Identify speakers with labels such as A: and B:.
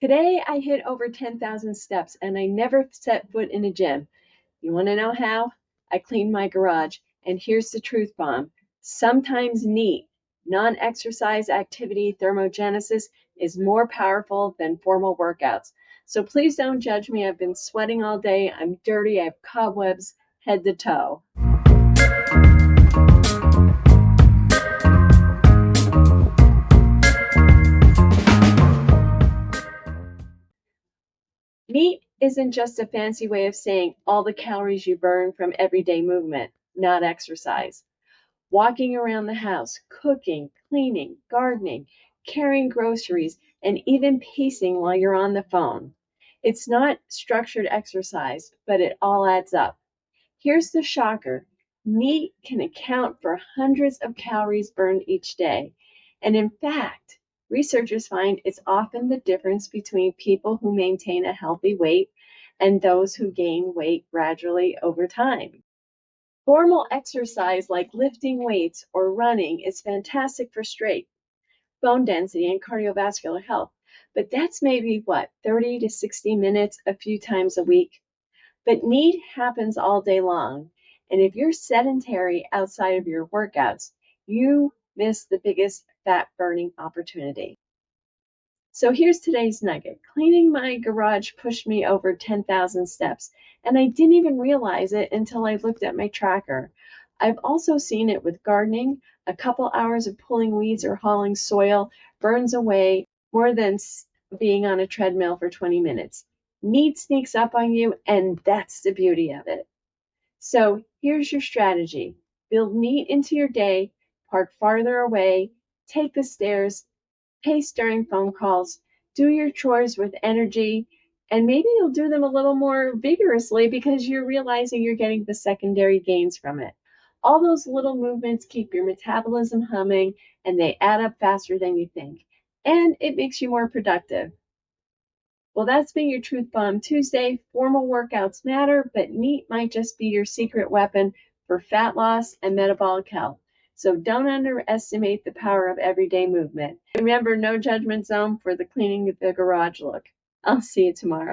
A: Today I hit over 10,000 steps and I never set foot in a gym. You want to know how? I cleaned my garage. And here's the truth bomb. Sometimes neat, non-exercise activity thermogenesis is more powerful than formal workouts. So please don't judge me. I've been sweating all day. I'm dirty. I have cobwebs head to toe. NEAT isn't just a fancy way of saying all the calories you burn from everyday movement, not exercise. Walking around the house, cooking, cleaning, gardening, carrying groceries, and even pacing while you're on the phone. It's not structured exercise, but it all adds up. Here's the shocker. NEAT can account for hundreds of calories burned each day. And in fact, researchers find it's often the difference between people who maintain a healthy weight and those who gain weight gradually over time. Formal exercise like lifting weights or running is fantastic for strength, bone density, and cardiovascular health. But that's maybe 30 to 60 minutes a few times a week. But NEAT happens all day long. And if you're sedentary outside of your workouts, you miss the biggest fat burning opportunity. So here's today's nugget. Cleaning my garage pushed me over 10,000 steps, and I didn't even realize it until I looked at my tracker. I've also seen it with gardening. A couple hours of pulling weeds or hauling soil burns away more than being on a treadmill for 20 minutes. NEAT sneaks up on you, and that's the beauty of it. So here's your strategy. Build NEAT into your day, park farther away, take the stairs, pace during phone calls, do your chores with energy, and maybe you'll do them a little more vigorously because you're realizing you're getting the secondary gains from it. All those little movements keep your metabolism humming, and they add up faster than you think. And it makes you more productive. Well, that's been your Truth Bomb Tuesday. Formal workouts matter, but NEAT might just be your secret weapon for fat loss and metabolic health. So don't underestimate the power of everyday movement. Remember, no judgment zone for the cleaning the garage look. I'll see you tomorrow.